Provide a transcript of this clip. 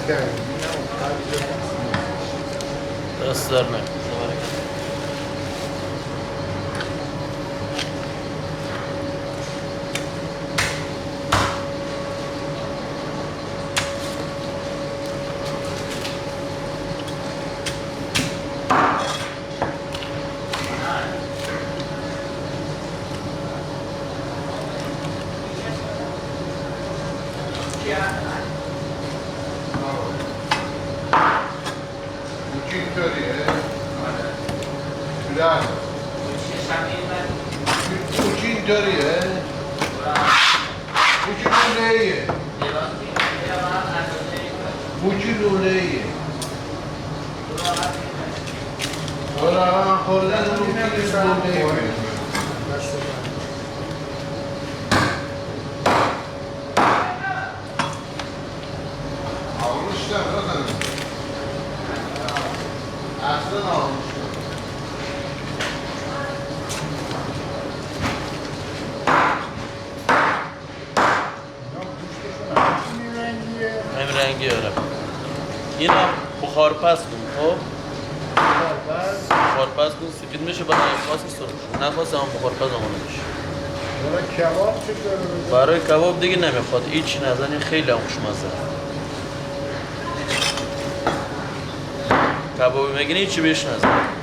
کردیم. دست در نکن. Buçuk interiye. Güzel. Buçuk interiye. Buçuk uleyi. Buçuk uleyi. Sonra oradan buçuk uleyi. Almışlar zaten. Aslında almışlar. همین رنگی آره. این هم بخار پس کن خب بخار پس کن سفید میشه برای خاص سرخ نخواست هم بخار پس همونه میشه برای کباب چطور؟ برای کباب دیگه نمیخواد هیچی نزنی خیلی هم خوشمزه کبابی میگینی هیچی بهش نزن